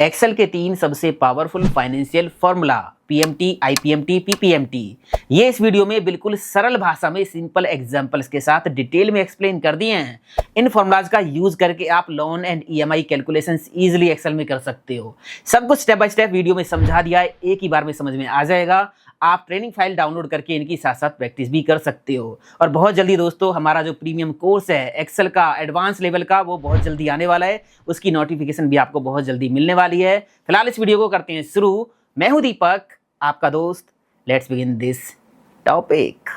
Excel के 3 सबसे powerful financial formula PMT, IPMT, PPMT, ये इस वीडियो में बिल्कुल सरल भाषा में सिंपल एग्जांपल्स के साथ डिटेल में एक्सप्लेन कर दिए हैं। इन फॉर्मूलाज का यूज करके आप loan and EMI calculations easily Excel में कर सकते हो। सब कुछ स्टेप बाय स्टेप वीडियो में समझा दिया है, एक ही बार में समझ में आ जाएगा। आप ट्रेनिंग फाइल डाउनलोड करके इनकी साथ साथ प्रैक्टिस भी कर सकते हो। और बहुत जल्दी दोस्तों हमारा जो प्रीमियम कोर्स है एक्सेल का एडवांस लेवल का, वो बहुत जल्दी आने वाला है। उसकी नोटिफिकेशन भी आपको बहुत जल्दी मिलने वाली है। फिलहाल इस वीडियो को करते हैं शुरू। मैं हूं दीपक, आपका दोस्त। Let's begin this topic.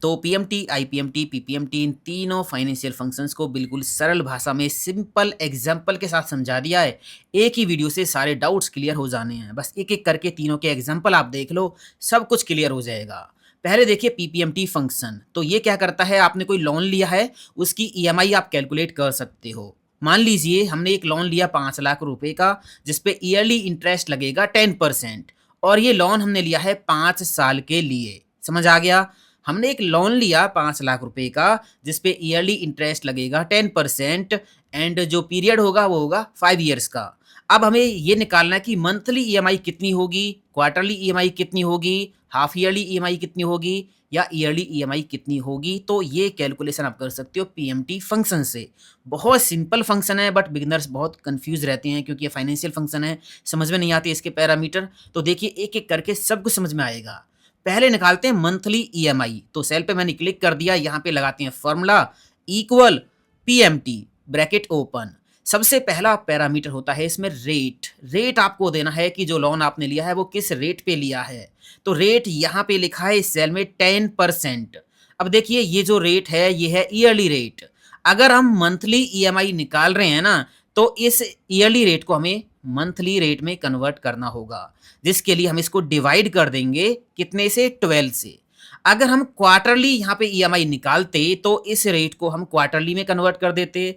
तो पीएमटी, आईपीएमटी, पीपीएमटी, इन तीनों फाइनेंशियल फंक्शंस को बिल्कुल सरल भाषा में सिंपल एग्जाम्पल के साथ समझा दिया है। एक ही वीडियो से सारे डाउट्स क्लियर हो जाने हैं। बस एक एक करके तीनों के एग्जाम्पल आप देख लो, सब कुछ क्लियर हो जाएगा। पहले देखिए पीपीएमटी फंक्शन। तो ये क्या करता है, आपने कोई लोन लिया है, उसकी ईएमआई आप कैलकुलेट कर सकते हो। मान लीजिए हमने एक लोन लिया 5 लाख रुपए का, जिसपे ईयरली इंटरेस्ट लगेगा 10%, और ये लोन हमने लिया है 5 साल के लिए। समझ आ गया? हमने एक लोन लिया 5 लाख रुपए का, जिसपे ईयरली इंटरेस्ट लगेगा 10% एंड जो पीरियड होगा वो होगा 5 ईयर्स का। अब हमें ये निकालना है कि मंथली ईएमआई कितनी होगी, क्वार्टरली ईएमआई कितनी होगी, हाफ ईयरली ईएमआई कितनी होगी, या ईयरली ईएमआई कितनी होगी। तो ये कैलकुलेशन आप कर सकते हो पीएमटी फंक्शन से। बहुत सिंपल फंक्शन है, बट बिगिनर्स बहुत कंफ्यूज रहते हैं क्योंकि ये फाइनेंशियल फंक्शन है, समझ में नहीं आते इसके पैरामीटर। तो देखिए एक एक करके सब कुछ समझ में आएगा। पहले निकालते हैं मंथली ईएमआई। तो सेल पे मैंने क्लिक कर दिया, यहाँ पे लगाते हैं formula equal PMT bracket open. सबसे पहला पैरामीटर होता है इसमें रेट। रेट आपको देना है कि जो लोन आपने लिया है वो किस रेट पे लिया है। तो रेट यहाँ पे लिखा है इस सेल में 10%। अब देखिए ये जो रेट है ये है ईयरली रेट। अगर हम मंथली ईएमआई निकाल रहे हैं ना, तो इस ईयरली रेट को हमें मंथली रेट में कन्वर्ट करना होगा, जिसके लिए हम इसको डिवाइड कर देंगे कितने से, 12 से। अगर हम क्वार्टरली यहाँ पे ईएमआई निकालते तो इस रेट को हम क्वार्टरली में कन्वर्ट कर देते।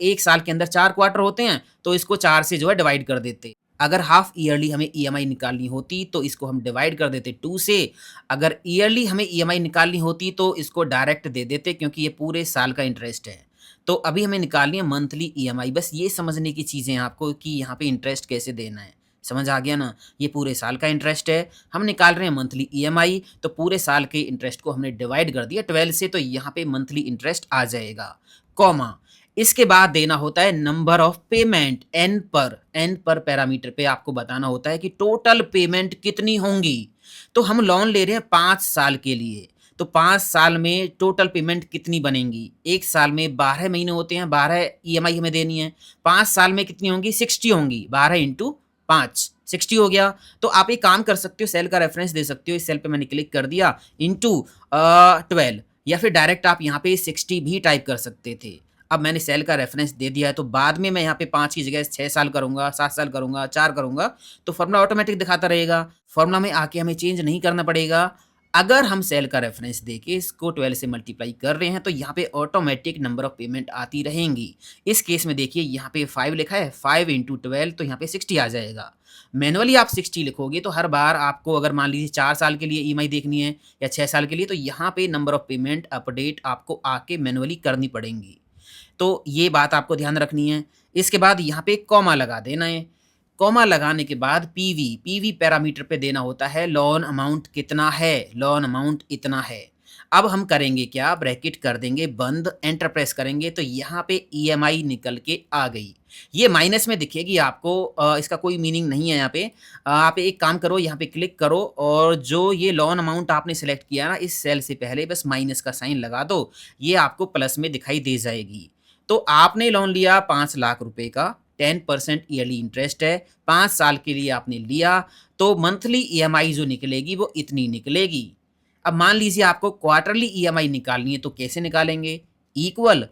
एक साल के अंदर 4 क्वार्टर होते हैं, तो इसको 4 से जो है डिवाइड कर देते। अगर हाफ ईयरली हमें ईएमआई निकालनी होती तो इसको हम डिवाइड कर देते 2 से। अगर ईयरली हमें ईएमआई निकालनी होती तो इसको डायरेक्ट दे देते, क्योंकि ये पूरे साल का इंटरेस्ट है। तो अभी हमें निकालनी है मंथली ईएमआई। बस ये समझने की चीज़ें हैं आपको कि यहाँ पे इंटरेस्ट कैसे देना है। समझ आ गया ना? ये पूरे साल का इंटरेस्ट है, हम निकाल रहे हैं मंथली ईएमआई। तो पूरे साल के इंटरेस्ट को हमने डिवाइड कर दिया 12 से, तो यहाँ पे मंथली इंटरेस्ट आ जाएगा, कॉमा। इसके बाद देना होता है नंबर ऑफ पेमेंट, एन पर पैरामीटर पे आपको बताना होता है कि टोटल पेमेंट कितनी होंगी। तो हम लोन ले रहे हैं 5 साल के लिए, तो 5 साल में टोटल पेमेंट कितनी बनेंगी। एक साल में 12 महीने होते हैं, 12 ईएमआई हमें देनी है। 5 साल में कितनी होंगी, 60 होंगी। 12 इंटू 5 60 हो गया। तो आप एक काम कर सकते हो, सेल का रेफरेंस दे सकते हो। इस सेल पे मैंने क्लिक कर दिया, इंटू 12, या फिर डायरेक्ट आप यहाँ पे 60 भी टाइप कर सकते थे। अब मैंने सेल का रेफरेंस दे दिया है, तो बाद में मैं यहाँ पे 5 की जगह 6 साल करूंगा, 7 साल करूंगा, 4 करूंगा, तो फॉर्मूला ऑटोमेटिक दिखाता रहेगा। फॉर्मूला में आके हमें चेंज नहीं करना पड़ेगा। अगर हम सेल का रेफरेंस देके इसको 12 से मल्टीप्लाई कर रहे हैं, तो यहाँ पे ऑटोमेटिक नंबर ऑफ पेमेंट आती रहेंगी। इस केस में देखिए यहाँ पे 5 लिखा है, 5 इंटू 12, तो यहाँ पे 60 आ जाएगा। मैनुअली आप 60 लिखोगे तो हर बार आपको, अगर मान लीजिए 4 साल के लिए ईएमआई देखनी है या 6 साल के लिए, तो यहाँ पे नंबर ऑफ पेमेंट अपडेट आपको आके मैनुअली करनी पड़ेंगी। तो ये बात आपको ध्यान रखनी है। इसके बाद यहाँ पे कॉमा लगा देना है। कॉमा लगाने के बाद पीवी पैरामीटर पे देना होता है लोन अमाउंट कितना है, लोन अमाउंट इतना है। अब हम करेंगे क्या, ब्रैकेट कर देंगे बंद, एंटर प्रेस करेंगे, तो यहाँ पे ईएमआई निकल के आ गई। ये माइनस में दिखेगी आपको, इसका कोई मीनिंग नहीं है यहाँ पे। आप एक काम करो, यहाँ पे क्लिक करो, और जो ये लोन अमाउंट आपने सेलेक्ट किया ना, इस सेल से पहले बस माइनस का साइन लगा दो, ये आपको प्लस में दिखाई दे जाएगी। तो आपने लोन लिया 5 लाख रुपए का, 10% ईयरली इंटरेस्ट है, 5 साल के लिए आपने लिया, तो मंथली ईएमआई जो निकलेगी वो इतनी निकलेगी। अब मान लीजिए आपको क्वार्टरली ईएमआई निकालनी है, तो कैसे निकालेंगे, इक्वल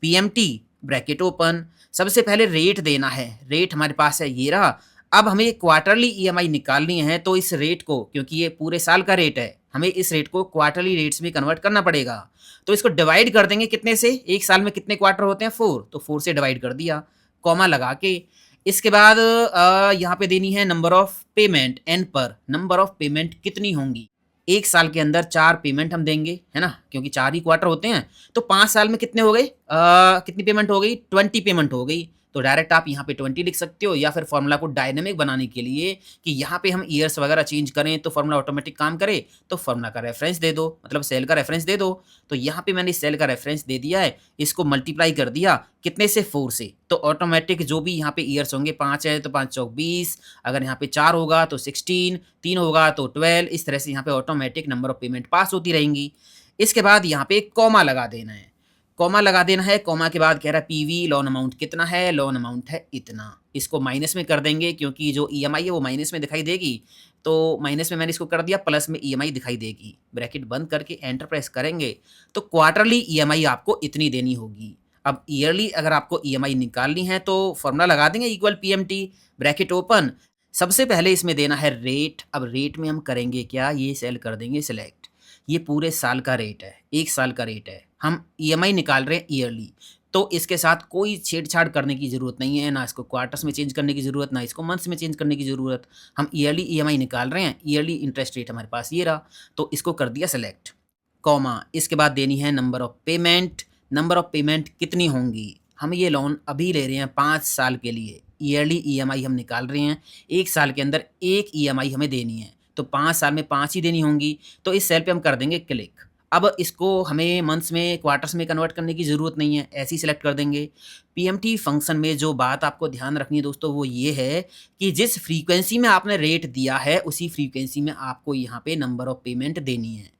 पीएमटी ब्रैकेट ओपन। सबसे पहले रेट देना है, रेट हमारे पास है ये रहा। अब हमें क्वार्टरली ईएमआई निकालनी है, तो इस रेट को, क्योंकि ये पूरे साल का रेट है, हमें इस रेट को क्वार्टरली रेट्स में कन्वर्ट करना पड़ेगा। तो इसको डिवाइड कर देंगे कितने से, एक साल में कितने क्वार्टर होते हैं, 4, तो 4 से डिवाइड कर दिया, कॉमा लगा के। इसके बाद यहाँ पे देनी है नंबर ऑफ पेमेंट, एन पर नंबर ऑफ पेमेंट कितनी होंगी। एक साल के अंदर 4 पेमेंट हम देंगे, है ना, क्योंकि 4 ही क्वार्टर होते हैं। तो 5 साल में कितने हो गए, कितनी पेमेंट हो गई, 20 पेमेंट हो गई। तो डायरेक्ट आप यहाँ पे 20 लिख सकते हो, या फिर फॉर्मूला को डायनेमिक बनाने के लिए कि यहाँ पे हम ईयर्स वगैरह चेंज करें तो फॉर्मूला ऑटोमेटिक काम करे, तो फॉर्मूला का रेफरेंस दे दो, मतलब सेल का रेफरेंस दे दो। तो यहाँ पे मैंने सेल का रेफरेंस दे दिया है, इसको मल्टीप्लाई कर दिया कितने से, 4 से, तो ऑटोमेटिक जो भी यहाँ पे ईयर्स होंगे, 5 है तो 5 चौक 20, अगर यहाँ पे 4 होगा तो 16, 3 होगा तो 12, इस तरह से यहाँ पे ऑटोमेटिक नंबर ऑफ पेमेंट पास होती रहेंगी। इसके बाद यहाँ पे कॉमा लगा देना है, कॉमा लगा देना है। कॉमा के बाद कह रहा है पीवी लोन अमाउंट कितना है, लोन अमाउंट है इतना। इसको माइनस में कर देंगे क्योंकि जो ईएमआई है वो माइनस में दिखाई देगी, तो माइनस में मैंने इसको कर दिया, प्लस में ईएमआई दिखाई देगी। ब्रैकेट बंद करके एंटर प्रेस करेंगे तो क्वार्टरली ईएमआई आपको इतनी देनी होगी। अब ईयरली अगर आपको ईएमआई निकालनी है तो फॉर्मूला लगा देंगे, इक्वल पीएमटी, ब्रैकेट ओपन। सबसे पहले इसमें देना है रेट। अब रेट में हम करेंगे क्या, ये सेल कर देंगे सिलेक्ट। ये पूरे साल का रेट है, 1 साल का रेट है, हम ईएमआई निकाल रहे हैं ईयरली, तो इसके साथ कोई छेड़छाड़ करने की ज़रूरत नहीं है, ना इसको क्वार्टर्स में चेंज करने की ज़रूरत, ना इसको मंथ्स में चेंज करने की ज़रूरत। हम ईयरली ईएमआई निकाल रहे हैं, ईयरली इंटरेस्ट रेट हमारे पास ये रहा, तो इसको कर दिया सेलेक्ट, कॉमा। इसके बाद देनी है number of payment. Number of payment कितनी होंगी, हम ये लोन अभी ले रहे हैं 5 साल के लिए, ईयरली ईएमआई हम निकाल रहे हैं, 1 साल के अंदर 1 ईएमआई हमें देनी है, तो 5 साल में 5 ही देनी होंगी। तो इस सेल पे हम कर देंगे क्लिक। अब इसको हमें मंथ्स में, क्वार्टर्स में कन्वर्ट करने की ज़रूरत नहीं है, ऐसे ही सिलेक्ट कर देंगे। पीएमटी फंक्शन में जो बात आपको ध्यान रखनी है दोस्तों वो ये है कि जिस फ्रीक्वेंसी में आपने रेट दिया है उसी फ्रीक्वेंसी में आपको यहाँ पे नंबर ऑफ पेमेंट देनी है।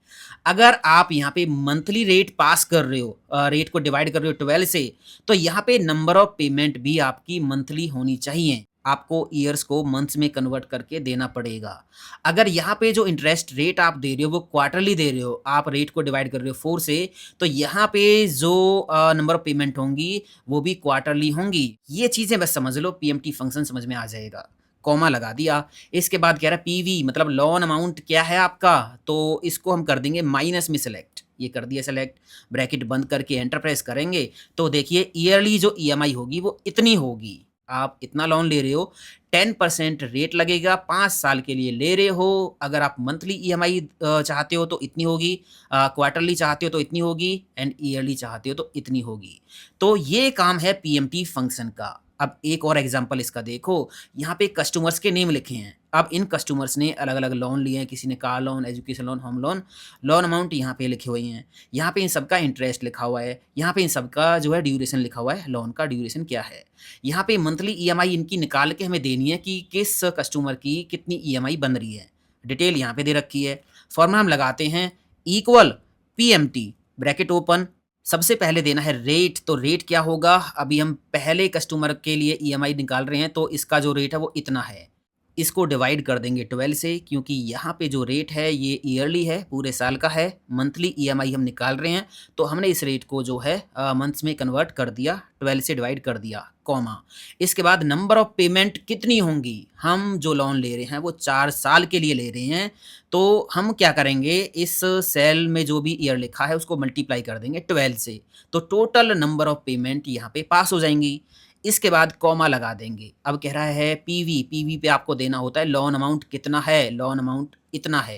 अगर आप यहाँ पे मंथली रेट पास कर रहे हो, रेट को डिवाइड कर रहे हो 12 से, तो यहाँ पे नंबर ऑफ पेमेंट भी आपकी मंथली होनी चाहिए, आपको ईयर्स को मंथ्स में कन्वर्ट करके देना पड़ेगा। अगर यहाँ पे जो इंटरेस्ट रेट आप दे रहे हो वो क्वार्टरली दे रहे हो, आप रेट को डिवाइड कर रहे हो 4 से, तो यहाँ पे जो नंबर ऑफ पेमेंट होंगी वो भी क्वार्टरली होंगी। ये चीज़ें बस समझ लो, पीएमटी फंक्शन समझ में आ जाएगा। कॉमा लगा दिया। इसके बाद कह रहा है पीवी मतलब लोन अमाउंट क्या है आपका, तो इसको हम कर देंगे माइनस में सेलेक्ट, ये कर दिया सेलेक्ट। ब्रैकेट बंद करके एंटर प्रेस करेंगे तो देखिए ईयरली जो ईएमआई होगी वो इतनी होगी। आप इतना लोन ले रहे हो, 10% रेट लगेगा, 5 साल के लिए ले रहे हो। अगर आप मंथली ईएमआई चाहते हो तो इतनी होगी, क्वार्टरली चाहते हो तो इतनी होगी, एंड ईयरली चाहते हो तो इतनी होगी। तो ये काम है पीएमटी फंक्शन का। अब एक और एग्जांपल इसका देखो, यहाँ पे कस्टमर्स के नेम लिखे हैं। अब इन कस्टमर्स ने अलग अलग लोन लिए हैं, किसी ने car loan, education loan, home loan, loan amount यहाँ पे लिखे हुए हैं, यहाँ पे इन सबका इंटरेस्ट लिखा हुआ है, यहाँ पे इन सबका जो है ड्यूरेशन लिखा हुआ है, लोन का ड्यूरेशन क्या है। यहाँ पे मंथली ईएमआई इनकी निकाल के हमें देनी है कि किस कस्टमर की कितनी ईएमआई बन रही है, डिटेल यहाँ पे दे रखी है। फॉर्मूला हम लगाते हैं, इक्वल पीएमटी, ब्रैकेट ओपन। सबसे पहले देना है रेट, तो रेट क्या होगा, अभी हम पहले कस्टमर के लिए ईएमआई निकाल रहे हैं तो इसका जो रेट है वो इतना है। इसको डिवाइड कर देंगे 12 से, क्योंकि यहाँ पे जो रेट है ये ईयरली है, पूरे साल का है। मंथली ईएमआई हम निकाल रहे हैं तो हमने इस रेट को जो है मंथ्स में कन्वर्ट कर दिया, 12 से डिवाइड कर दिया, कॉमा। इसके बाद नंबर ऑफ पेमेंट कितनी होंगी, हम जो लोन ले रहे हैं वो 4 साल के लिए ले रहे हैं, तो हम क्या करेंगे, इस सेल में जो भी ईयर लिखा है उसको मल्टीप्लाई कर देंगे 12 से, तो टोटल नंबर ऑफ पेमेंट यहाँ पे पास हो जाएंगी। इसके बाद कॉमा लगा देंगे। अब कह रहा है पीवी, पीवी पे आपको देना होता है लोन अमाउंट कितना है, लोन अमाउंट इतना है।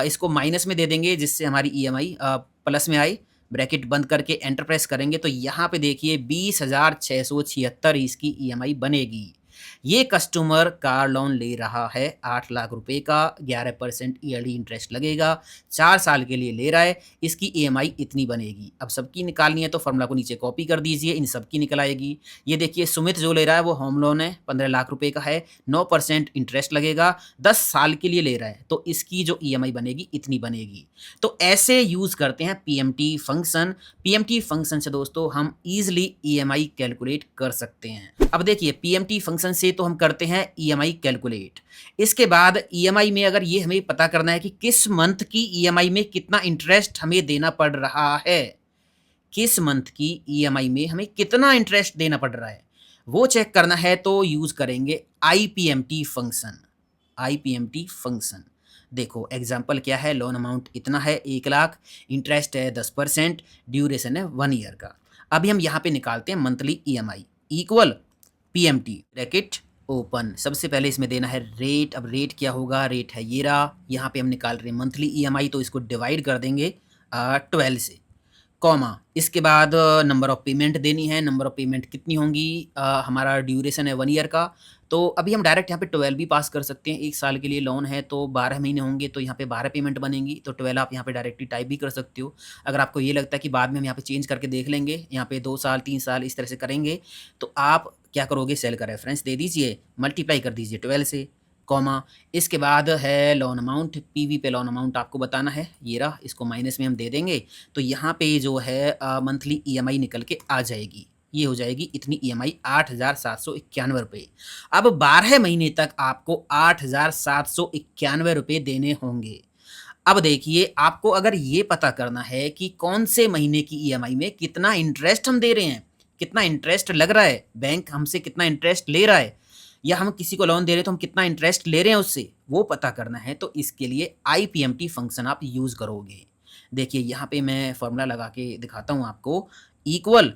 इसको माइनस में दे देंगे जिससे हमारी ईएमआई प्लस में आई। ब्रैकेट बंद करके एंटर प्रेस करेंगे तो यहाँ पे देखिए 20,676 इसकी ईएमआई बनेगी। ये कस्टमर कार लोन ले रहा है 8 लाख रुपए का, 11% ईयरली इंटरेस्ट लगेगा, 4 साल के लिए ले रहा है, इसकी ईएमआई इतनी बनेगी। अब सबकी निकालनी है तो फॉर्मूला को नीचे कॉपी कर दीजिए, इन सबकी निकल आएगी। ये देखिए सुमित जो ले रहा है वो होम लोन है, 15 लाख रुपए का है, 9% इंटरेस्ट लगेगा, 10 साल के लिए ले रहा है, तो इसकी जो ईएमआई बनेगी इतनी बनेगी। तो ऐसे यूज़ करते हैं पीएमटी फंक्शन। पीएमटी फंक्शन से दोस्तों हम ईजिली ईएमआई कैलकुलेट कर सकते हैं। अब देखिए पीएमटी फंक्शन से तो हम करते हैं ईएमआई कैलकुलेट। इसके बाद ईएमआई में अगर ये हमें पता करना है कि किस मंथ की ईएमआई में कितना इंटरेस्ट हमें देना पड़ रहा है, किस मंथ की ईएमआई में हमें कितना इंटरेस्ट देना पड़ रहा है, वो चेक करना है तो यूज़ करेंगे आईपीएमटी फंक्शन। आईपीएमटी फंक्शन देखो एग्जाम्पल क्या है, लोन अमाउंट इतना है 1 लाख, इंटरेस्ट है 10%, ड्यूरेशन है 1 ईयर का। अभी हम यहाँ पे निकालते हैं monthly EMI, equal PMT, bracket open. सबसे पहले इसमें देना है रेट। अब रेट क्या होगा, रेट है ये रहा। यहाँ पे हम निकाल रहे हैं मंथली ईएमआई, तो इसको डिवाइड कर देंगे 12 से। कॉमा, इसके बाद नंबर ऑफ़ पेमेंट देनी है, नंबर ऑफ़ पेमेंट कितनी होंगी, हमारा ड्यूरेशन है 1 ईयर का, तो अभी हम डायरेक्ट यहाँ पे 12 भी पास कर सकते हैं। 1 साल के लिए लोन है तो 12 महीने होंगे, तो यहाँ पे 12 पेमेंट बनेंगी, तो 12 आप यहाँ पे डायरेक्टली टाइप भी कर सकते हो। अगर आपको ये लगता है कि बाद में हम यहाँ पे चेंज करके देख लेंगे, यहाँ पे 2 साल, 3 साल इस तरह से करेंगे, तो आप क्या करोगे, सेल का रेफ़रेंस दे दीजिए, मल्टीप्लाई कर दीजिए 12 से, कॉमा, इसके बाद है लोन अमाउंट, पीवी पे लोन अमाउंट आपको बताना है, ये रहा, इसको माइनस में हम दे देंगे, तो यहाँ पे जो है मंथली ईएमआई निकल के आ जाएगी। ये हो जाएगी इतनी ईएमआई 8,791 रुपये। अब 12 महीने तक आपको 8,791 रुपये देने होंगे। अब देखिए, आपको अगर ये पता करना है कि कौन से महीने की ईएमआई में कितना इंटरेस्ट हम दे रहे हैं, कितना इंटरेस्ट लग रहा है, बैंक हमसे कितना इंटरेस्ट ले रहा है, या हम किसी को लोन दे रहे हैं तो हम कितना इंटरेस्ट ले रहे हैं उससे, वो पता करना है, तो इसके लिए आईपीएमटी फंक्शन आप यूज़ करोगे। देखिए यहाँ पे मैं फॉर्मूला लगा के दिखाता हूँ आपको, इक्वल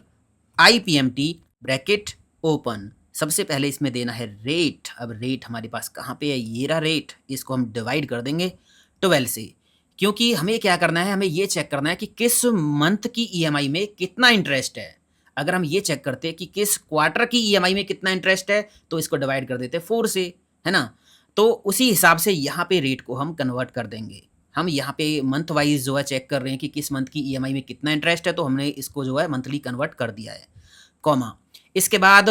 आईपीएमटी ब्रैकेट ओपन, सबसे पहले इसमें देना है रेट। अब रेट हमारे पास कहाँ पे है, ये रहा रेट, इसको हम डिवाइड कर देंगे 12 से, क्योंकि हमें क्या करना है, हमें ये चेक करना है कि किस मंथ की ईएमआई में कितना इंटरेस्ट है। अगर हम ये चेक करते हैं कि किस क्वार्टर की ईएमआई में कितना इंटरेस्ट है, तो इसको डिवाइड कर देते 4 से, है ना? तो उसी हिसाब से यहाँ पे रेट को हम कन्वर्ट कर देंगे। हम यहाँ पे मंथ वाइज जो है चेक कर रहे हैं कि किस मंथ की ईएमआई में कितना इंटरेस्ट है, तो हमने इसको जो है मंथली कन्वर्ट कर दिया है, कॉमा। इसके बाद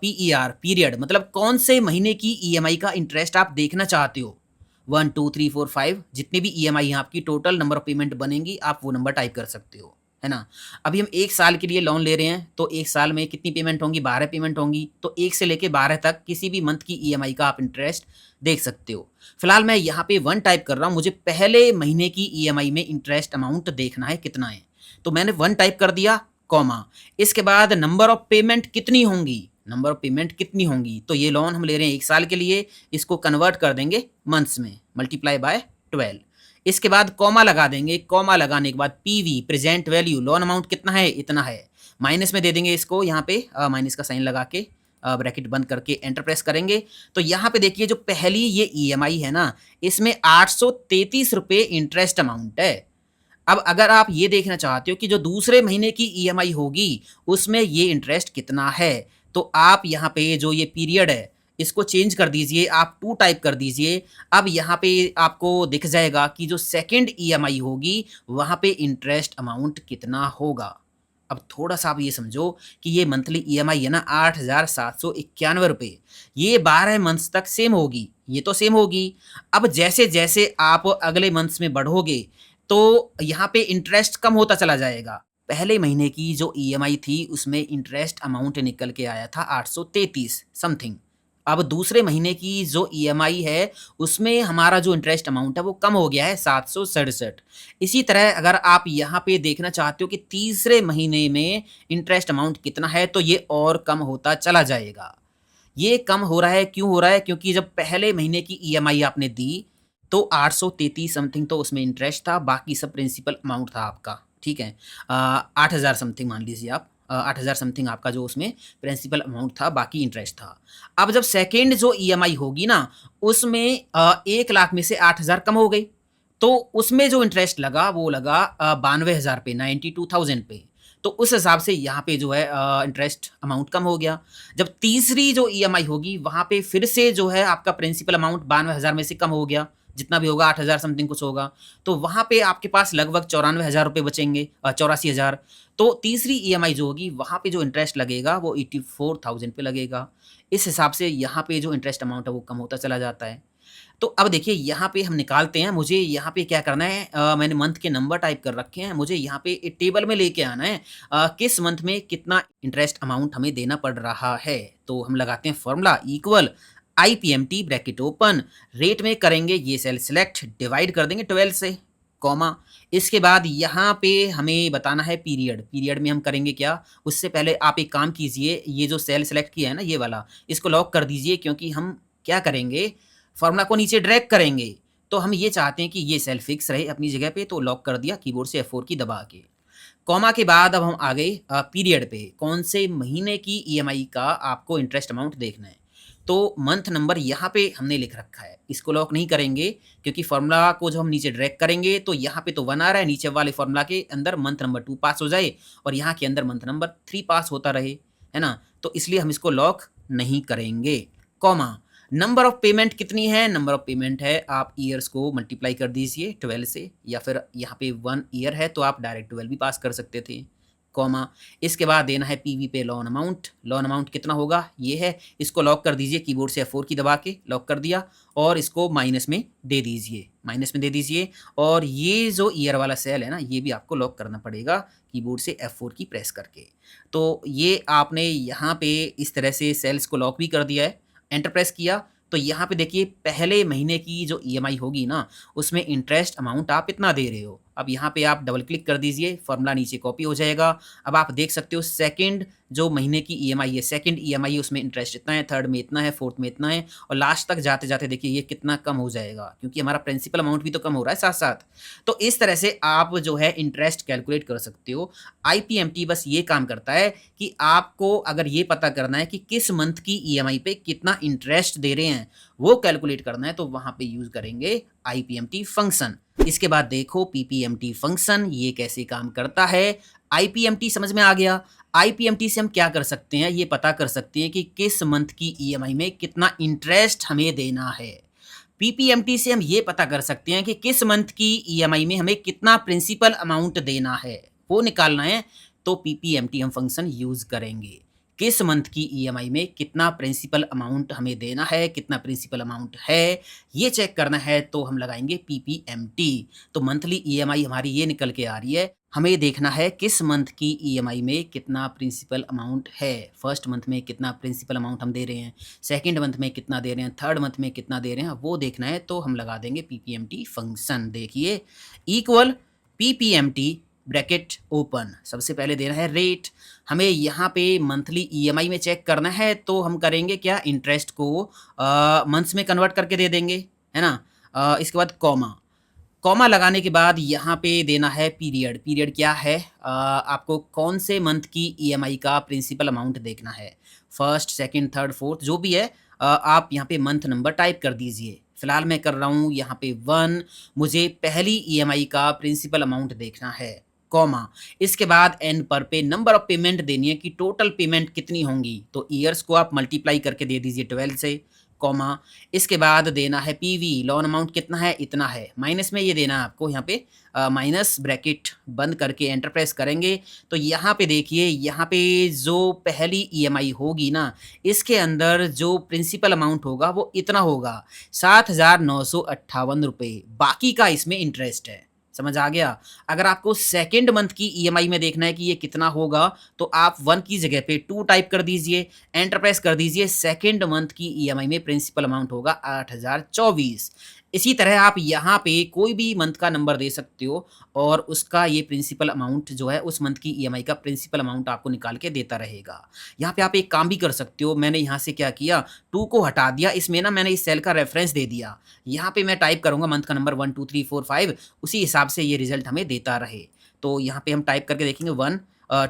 पीईआर, पीरियड, मतलब कौन से महीने की ईएमआई का इंटरेस्ट आप देखना चाहते हो। 1 2 3 4 5 जितने भी ईएमआई हैं आपकी, टोटल नंबर ऑफ पेमेंट बनेंगी, आप वो नंबर टाइप कर सकते हो, है ना? अभी हम 1 साल के लिए लोन ले रहे हैं, तो 1 साल में कितनी पेमेंट होंगी, 12 पेमेंट होंगी, तो 1 से लेके 12 तक किसी भी मंथ की ईएमआई का आप इंटरेस्ट देख सकते हो। फिलहाल मैं यहाँ पे 1 टाइप कर रहा हूँ, मुझे पहले महीने की ईएमआई में इंटरेस्ट अमाउंट देखना है कितना है, तो मैंने 1 टाइप कर दिया, कॉमा। इसके बाद नंबर ऑफ पेमेंट कितनी होंगी, नंबर ऑफ पेमेंट कितनी होंगी, तो ये लोन हम ले रहे हैं 1 साल के लिए, इसको कन्वर्ट कर देंगे मंथ्स में, मल्टीप्लाई बाय 12। इसके बाद कॉमा लगा देंगे, कॉमा लगाने के बाद PV, present value, loan amount कितना है, इतना है, माइनस में दे देंगे इसको, यहाँ पे माइनस का साइन लगा के ब्रैकेट बंद करके एंटर प्रेस करेंगे, तो यहाँ पे देखिए जो पहली ये ईएमआई है ना, इसमें 833 रुपये इंटरेस्ट अमाउंट है। अब अगर आप ये देखना चाहते हो कि जो दूसरे महीने की ईएमआई होगी, उसमें ये इंटरेस्ट कितना है, तो आप यहाँ पे जो ये पीरियड है, इसको चेंज कर दीजिए, आप 2 टाइप कर दीजिए। अब यहाँ पे आपको दिख जाएगा कि जो सेकंड ईएमआई होगी, वहाँ पे इंटरेस्ट अमाउंट कितना होगा। अब थोड़ा-सा आप ये समझो कि ये मंथली ईएमआई है ना 8,791 रुपये, ये 12 मंथ्स तक सेम होगी, ये तो सेम होगी। अब जैसे-जैसे आप अगले मंथ्स में बढ़ोगे, तो यहाँ पे इंटरेस्ट कम होता चला जाएगा। पहले महीने की जो ईएमआई थी, उसमें इंटरेस्ट अमाउंट निकल के आया था 833 समथिंग। अब दूसरे महीने की जो ईएमआई है, उसमें हमारा जो इंटरेस्ट अमाउंट है, वो कम हो गया है 767। इसी तरह अगर आप यहाँ पे देखना चाहते हो कि तीसरे महीने में इंटरेस्ट अमाउंट कितना है, तो ये और कम होता चला जाएगा। ये कम हो रहा है, क्यों हो रहा है? क्योंकि जब पहले महीने की ईएमआई आपने दी, तो 833 समथिंग तो उसमें इंटरेस्ट था, बाकी सब प्रिंसिपल अमाउंट था आपका, ठीक है? 8,000 समथिंग मान लीजिए आप, 8,000 समथिंग आपका जो उसमें प्रिंसिपल अमाउंट था, बाकी इंटरेस्ट था। अब जब सेकंड जो ईएमआई होगी ना, उसमें 1 लाख में से 8,000 कम हो गई, तो उसमें जो इंटरेस्ट लगा, वो लगा 92,000 पे, 92,000 पे। तो उस हिसाब से यहाँ पे जो है इंटरेस्ट अमाउंट कम हो गया। जब तीसरी जो ईएमआई होगी, वहाँ पे फिर से जो है आपका प्रिंसिपल अमाउंट 92,000 में से कम हो गया, जितना भी होगा 8,000 समथिंग कुछ होगा, तो वहाँ पे आपके पास लगभग 94,000 रुपये बचेंगे, 84,000। तो तीसरी ईएमआई जो होगी, वहाँ पे जो इंटरेस्ट लगेगा वो 84,000 पे लगेगा। इस हिसाब से यहाँ पे जो इंटरेस्ट अमाउंट है वो कम होता चला जाता है। तो अब देखिए यहाँ पे हम निकालते हैं, मुझे यहाँ पे क्या करना है, मैंने मंथ के नंबर टाइप कर रखे हैं, मुझे यहाँ पे एक टेबल में लेके आना है किस मंथ में कितना इंटरेस्ट अमाउंट हमें देना पड़ रहा है। तो हम लगाते हैं formula, equal IPMT bracket open, rate में करेंगे ये सेल सिलेक्ट, डिवाइड कर देंगे 12 से, कॉमा। इसके बाद यहाँ पे हमें बताना है पीरियड, पीरियड में हम करेंगे क्या, उससे पहले आप एक काम कीजिए, ये जो सेल सिलेक्ट किया है ना ये वाला, इसको लॉक कर दीजिए, क्योंकि हम क्या करेंगे, फॉर्मूला को नीचे ड्रैग करेंगे, तो हम ये चाहते हैं कि ये सेल फिक्स रहे अपनी जगह पे, तो लॉक कर दिया कीबोर्ड से F4 की दबा के। कॉमा के बाद अब हम आ गए पीरियड पे, कौन से महीने की ईएमआई का आपको इंटरेस्ट अमाउंट देखना है। तो मंथ नंबर यहाँ पे हमने लिख रखा है, इसको लॉक नहीं करेंगे क्योंकि फॉर्मूला को जब हम नीचे ड्रैग करेंगे तो यहाँ पे तो 1 आ रहा है, नीचे वाले फॉर्मूला के अंदर मंथ नंबर 2 पास हो जाए और यहाँ के अंदर मंथ नंबर 3 पास होता रहे, है ना? तो इसलिए हम इसको लॉक नहीं करेंगे। कॉमा, नंबर ऑफ पेमेंट कितनी है? नंबर ऑफ पेमेंट है, आप ईयर्स को मल्टीप्लाई कर दीजिए 12 से, या फिर यहाँ पे 1 ईयर है तो आप डायरेक्ट 12 भी पास कर सकते थे। कॉमा, इसके बाद देना है पीवी पे लोन अमाउंट। लोन अमाउंट कितना होगा? ये है, इसको लॉक कर दीजिए, कीबोर्ड से F4 की दबा के लॉक कर दिया और इसको माइनस में दे दीजिए, माइनस में दे दीजिए। और ये जो ईयर वाला सेल है ना, ये भी आपको लॉक करना पड़ेगा कीबोर्ड से F4 की प्रेस करके। तो ये आपने यहाँ पे इस तरह से सेल्स को लॉक भी कर दिया है, एंटर प्रेस किया तो यहाँ पे देखिए पहले महीने की जो ईएमआई होगी ना, उसमें इंटरेस्ट अमाउंट आप इतना दे रहे हो। अब यहाँ पे आप डबल क्लिक कर दीजिए, फॉर्मूला नीचे कॉपी हो जाएगा। अब आप देख सकते हो सेकंड जो महीने की ईएमआई है, सेकंड ईएमआई उसमें इंटरेस्ट इतना है, थर्ड में इतना है, फोर्थ में इतना है और लास्ट तक जाते जाते देखिए ये कितना कम हो जाएगा, क्योंकि हमारा प्रिंसिपल अमाउंट भी तो कम हो रहा है साथ साथ। तो इस तरह से आप जो है इंटरेस्ट कैलकुलेट कर सकते हो। आईपीएमटी बस ये काम करता है कि आपको अगर ये पता करना है कि किस मंथ की ईएमआई पे कितना इंटरेस्ट दे रहे हैं, वो कैलकुलेट करना है तो वहां पे यूज करेंगे आईपीएमटी फंक्शन। इसके बाद देखो पीपीएमटी फंक्शन ये कैसे काम करता है। आईपीएमटी समझ में आ गया। आईपीएमटी से हम क्या कर सकते हैं, ये पता कर सकते हैं कि किस मंथ की ईएमआई में कितना इंटरेस्ट हमें देना है। पीपीएमटी से हम ये पता कर सकते हैं कि किस मंथ की ईएमआई में हमें कितना प्रिंसिपल अमाउंट देना है, वो निकालना है तो पीपीएमटी हम फंक्शन यूज करेंगे। किस मंथ की ईएमआई में कितना प्रिंसिपल अमाउंट हमें देना है, कितना प्रिंसिपल अमाउंट है, ये चेक करना है तो हम लगाएंगे पीपीएमटी। तो मंथली ईएमआई हमारी ये निकल के आ रही है, हमें देखना है किस मंथ की ईएमआई में कितना प्रिंसिपल अमाउंट है। फर्स्ट मंथ में कितना प्रिंसिपल अमाउंट हम दे रहे हैं, सेकंड मंथ में कितना दे रहे हैं, थर्ड मंथ में कितना दे रहे हैं, वो देखना है तो हम लगा देंगे पीपीएमटी फंक्शन। देखिए इक्वल पीपीएमटी ब्रैकेट ओपन, सबसे पहले देना है रेट। हमें यहाँ पे मंथली ईएमआई में चेक करना है तो हम करेंगे क्या, इंटरेस्ट को मंथ्स में कन्वर्ट करके दे देंगे, है ना। इसके बाद कॉमा, कॉमा लगाने के बाद यहाँ पे देना है पीरियड। पीरियड क्या है, आपको कौन से मंथ की ईएमआई का प्रिंसिपल अमाउंट देखना है, फर्स्ट सेकंड थर्ड फोर्थ जो भी है। आप यहाँ पे मंथ नंबर टाइप कर दीजिए। फिलहाल मैं कर रहा हूँ यहाँ पे 1, मुझे पहली ईएमआई का प्रिंसिपल अमाउंट देखना है, कॉमा। इसके बाद एन पर पे नंबर ऑफ पेमेंट देनी है कि टोटल पेमेंट कितनी होंगी, तो ईयर्स को आप मल्टीप्लाई करके दे दीजिए 12 से, कॉमा। इसके बाद देना है पीवी, लोन अमाउंट कितना है, इतना है, माइनस में ये देना है आपको यहाँ पे, माइनस ब्रैकेट बंद करके एंटर प्रेस करेंगे तो यहाँ पे देखिए, यहाँ पे जो पहली ईएमआई होगी ना, इसके अंदर जो प्रिंसिपल अमाउंट होगा वो इतना होगा 7,958 रुपये, बाकी का इसमें इंटरेस्ट है। समझ आ गया। अगर आपको सेकेंड मंथ की ईएमआई में देखना है कि ये कितना होगा तो आप 1 की जगह पे 2 टाइप कर दीजिए, एंटर प्रेस कर दीजिए। सेकेंड मंथ की ईएमआई में प्रिंसिपल अमाउंट होगा 8,024। इसी तरह आप यहाँ पे कोई भी मंथ का नंबर दे सकते हो और उसका ये प्रिंसिपल अमाउंट जो है उस मंथ की ईएमआई का प्रिंसिपल अमाउंट आपको निकाल के देता रहेगा। यहाँ पे आप एक काम भी कर सकते हो, मैंने यहाँ से क्या किया, 2 को हटा दिया, इसमें ना मैंने इस सेल का रेफरेंस दे दिया। यहाँ पे मैं टाइप करूँगा मंथ का नंबर 1 2 3 4 5, उसी हिसाब से ये रिजल्ट हमें देता रहे। तो यहाँ पे हम टाइप करके देखेंगे 1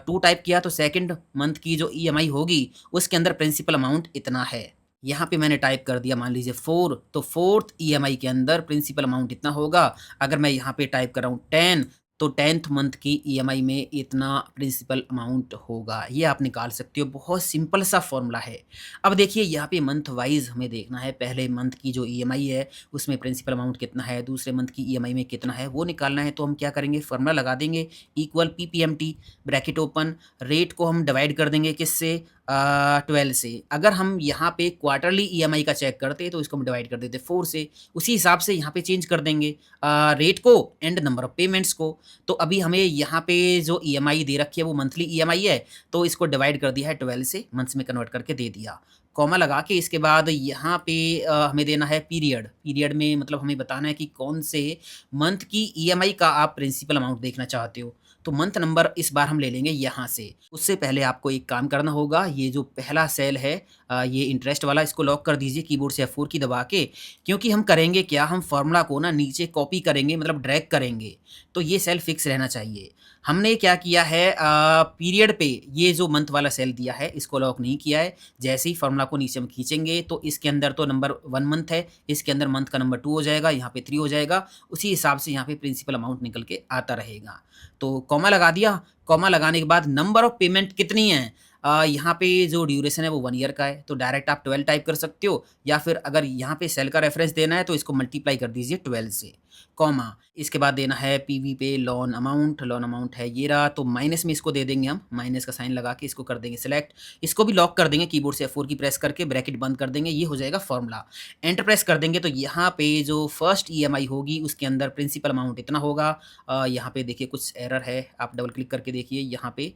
2 टाइप किया तो सेकेंड मंथ की जो ईएमआई होगी उसके अंदर प्रिंसिपल अमाउंट इतना है। यहाँ पे मैंने टाइप कर दिया मान लीजिए 4, तो फोर्थ ईएमआई के अंदर प्रिंसिपल अमाउंट इतना होगा। अगर मैं यहाँ पे टाइप कर रहा हूँ 10, तो 10th मंथ की ईएमआई में इतना प्रिंसिपल अमाउंट होगा। ये आप निकाल सकते हो, बहुत सिंपल सा फॉर्मूला है। अब देखिए यहाँ पे मंथ वाइज हमें देखना है, पहले मंथ की जो ईएमआई है उसमें प्रिंसिपल अमाउंट कितना है, दूसरे मंथ की ईएमआई में कितना है, वो निकालना है। तो हम क्या करेंगे, फॉर्मूला लगा देंगे, equal PPMT bracket open, rate को हम डिवाइड कर देंगे किससे, 12 से। अगर हम यहाँ पे क्वार्टरली ईएमआई का चेक करते तो इसको हम डिवाइड कर देते 4 से। उसी हिसाब से यहाँ पे चेंज कर देंगे रेट को एंड नंबर ऑफ पेमेंट्स को। तो अभी हमें यहाँ पे जो ईएमआई दे रखी है वो मंथली ईएमआई है, तो इसको डिवाइड कर दिया है 12 से, मंथ्स में कन्वर्ट करके दे दिया, कॉमा लगा के। इसके बाद यहाँ पे हमें देना है पीरियड। पीरियड में मतलब हमें बताना है कि कौन से मंथ की ईएमआई का आप प्रिंसिपल अमाउंट देखना चाहते हो। तो मंथ नंबर इस बार हम ले लेंगे यहाँ से। उससे पहले आपको एक काम करना होगा, ये जो पहला सेल है ये इंटरेस्ट वाला, इसको लॉक कर दीजिए कीबोर्ड से F4 की दबा के। क्योंकि हम करेंगे क्या, हम फॉर्मूला को ना नीचे कॉपी करेंगे, मतलब ड्रैग करेंगे, तो ये सेल फिक्स रहना चाहिए। हमने क्या किया है पीरियड पे ये जो मंथ वाला सेल दिया है इसको लॉक नहीं किया है। जैसे ही फ़ॉर्मूला को नीचे हम खींचेंगे तो इसके अंदर तो नंबर 1 मंथ है, इसके अंदर मंथ का नंबर 2 हो जाएगा, यहाँ पे 3 हो जाएगा। उसी हिसाब से यहाँ पे प्रिंसिपल अमाउंट निकल के आता रहेगा। तो कॉमा लगा दिया, कॉमा लगाने के बाद नंबर ऑफ पेमेंट कितनी है? यहाँ पे जो ड्यूरेशन है वो 1 ईयर का है, तो डायरेक्ट आप 12 टाइप कर सकते हो, या फिर अगर यहाँ पे सेल का रेफरेंस देना है तो इसको मल्टीप्लाई कर दीजिए 12 से, कॉमा। इसके बाद देना है पीवी पे लोन अमाउंट है ये रहा, तो माइनस में इसको दे देंगे हम, माइनस का साइन लगा के इसको कर देंगे सिलेक्ट। इसको भी लॉक कर देंगे कीबोर्ड से F4 की प्रेस करके, ब्रैकेट बंद कर देंगे, ये हो जाएगा फॉर्मूला। एंटर प्रेस कर देंगे तो यहाँ पे जो फर्स्ट ईएमआई होगी उसके अंदर प्रिंसिपल अमाउंट इतना होगा। यहाँ पे देखिए कुछ एरर है, आप डबल क्लिक करके देखिए यहाँ पे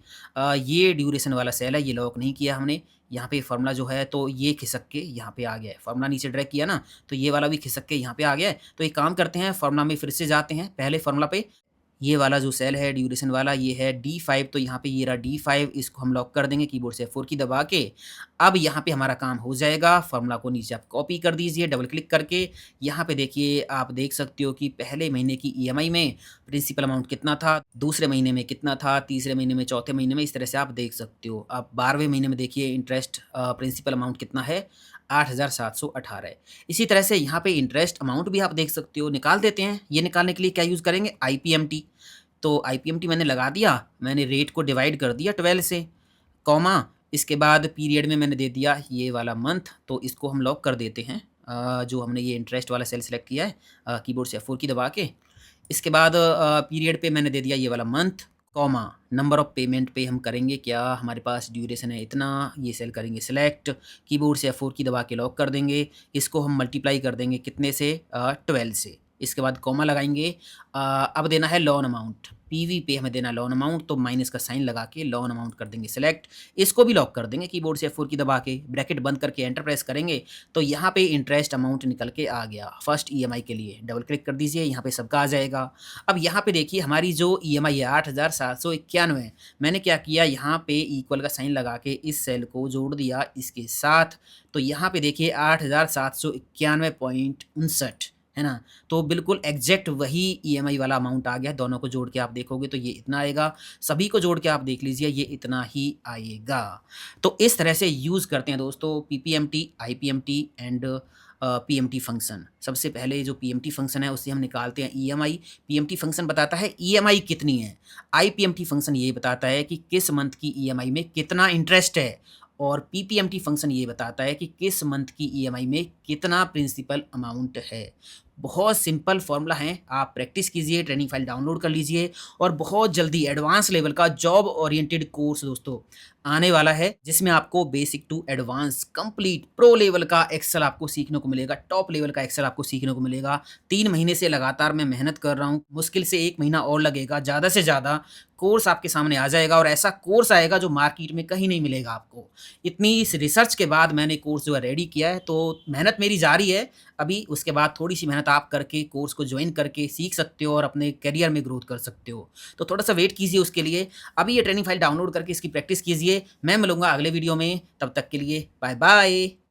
ये ड्यूरेशन वाला सेल है, ये लॉक नहीं किया हमने। यहाँ पे फार्मूला जो है तो ये खिसक के यहाँ पे आ गया है, फार्मूला नीचे ड्रैग किया ना तो ये वाला भी खिसक के यहाँ पे आ गया है। तो एक काम करते हैं, फार्मूला में फिर से जाते हैं, पहले फार्मूला पे ये वाला जो सेल है ड्यूरेशन वाला ये है D5, तो यहाँ पे ये रहा D5, इसको हम लॉक कर देंगे कीबोर्ड से F4 की दबा के। अब यहाँ पे हमारा काम हो जाएगा, फार्मूला को नीचे आप कॉपी कर दीजिए डबल क्लिक करके। यहाँ पे देखिए आप देख सकते हो कि पहले महीने की ईएमआई में प्रिंसिपल अमाउंट कितना था, दूसरे महीने में कितना था, तीसरे महीने में, चौथे महीने में, इस तरह से आप देख सकते हो। अब 12वें महीने में देखिए इंटरेस्ट प्रिंसिपल अमाउंट कितना है, 8,718 है। इसी तरह से यहाँ पे इंटरेस्ट अमाउंट भी आप देख सकते हो, निकाल देते हैं। ये निकालने के लिए क्या यूज़ करेंगे, आईपीएमटी। तो आईपीएमटी मैंने लगा दिया, मैंने रेट को डिवाइड कर दिया 12 से, कॉमा, इसके बाद पीरियड में मैंने दे दिया ये वाला मंथ, तो इसको हम लॉक कर देते हैं। जो हमने ये इंटरेस्ट वाला सेल सेलेक्ट किया है कीबोर्ड से F4 की दबा के। इसके बाद पीरियड पे मैंने दे दिया ये वाला month, comma, number of payment पे हम करेंगे क्या, हमारे पास ड्यूरेशन है इतना, ये सेल करेंगे सिलेक्ट, कीबोर्ड से F4 की दबा के लॉक कर देंगे। इसको हम मल्टीप्लाई कर देंगे कितने से, 12 से। इसके बाद कॉमा लगाएंगे। अब देना है लोन अमाउंट, पीवी पे हमें देना लोन अमाउंट, तो माइनस का साइन लगा के लोन अमाउंट कर देंगे सिलेक्ट। इसको भी लॉक कर देंगे कीबोर्ड से F4 की दबा के, ब्रैकेट बंद करके एंटर प्रेस करेंगे तो यहाँ पे इंटरेस्ट अमाउंट निकल के आ गया फर्स्ट ईएमआई के लिए। डबल क्लिक कर दीजिए, यहाँ पे सबका आ जाएगा। अब यहाँ पे देखिए हमारी जो ईएमआई है 8,791, मैंने क्या किया, यहाँ पे इक्वल का साइन लगा के इस सेल को जोड़ दिया इसके साथ, तो यहाँ पे देखिए 8,791.59 है ना। तो बिल्कुल एग्जैक्ट वही ईएमआई वाला अमाउंट आ गया। दोनों को जोड़ के आप देखोगे तो ये इतना आएगा, सभी को जोड़ के आप देख लीजिए ये इतना ही आएगा। तो इस तरह से यूज़ करते हैं दोस्तों PPMT, IPMT and PMT function. सबसे पहले जो पीएमटी फंक्शन है उससे हम निकालते हैं ईएमआई। पीएमटी फंक्शन बताता है ईएमआई कितनी है, आईपीएमटी फंक्शन ये बताता है कि किस मंथ की ईएमआई में कितना इंटरेस्ट है, और पीपीएमटी फंक्शन ये बताता है कि किस मंथ की ईएमआई में कितना प्रिंसिपल अमाउंट है। बहुत सिंपल फॉर्मूला है, आप प्रैक्टिस कीजिए, ट्रेनिंग फाइल डाउनलोड कर लीजिए, और बहुत जल्दी एडवांस लेवल का जॉब ओरिएंटेड कोर्स दोस्तों आने वाला है, जिसमें आपको basic to advance complete pro level का एक्सेल आपको सीखने को मिलेगा, टॉप लेवल का एक्सेल आपको सीखने को मिलेगा। 3 महीने से लगातार मैं मेहनत कर रहा हूँ, मुश्किल से 1 महीना और लगेगा, ज़्यादा से ज़्यादा कोर्स आपके सामने आ जाएगा, और ऐसा कोर्स आएगा जो मार्केट में कहीं नहीं मिलेगा आपको। इतनी इस रिसर्च के बाद मैंने कोर्स जो है रेडी किया है, तो मेहनत मेरी जारी है अभी। उसके बाद थोड़ी सी मेहनत आप करके कोर्स को ज्वाइन करके सीख सकते हो और अपने करियर में ग्रोथ कर सकते हो। तो थोड़ा सा वेट कीजिए उसके लिए। अभी ये ट्रेनिंग फाइल डाउनलोड करके इसकी प्रैक्टिस कीजिए। मैं मिलूंगा अगले वीडियो में, तब तक के लिए बाय बाय।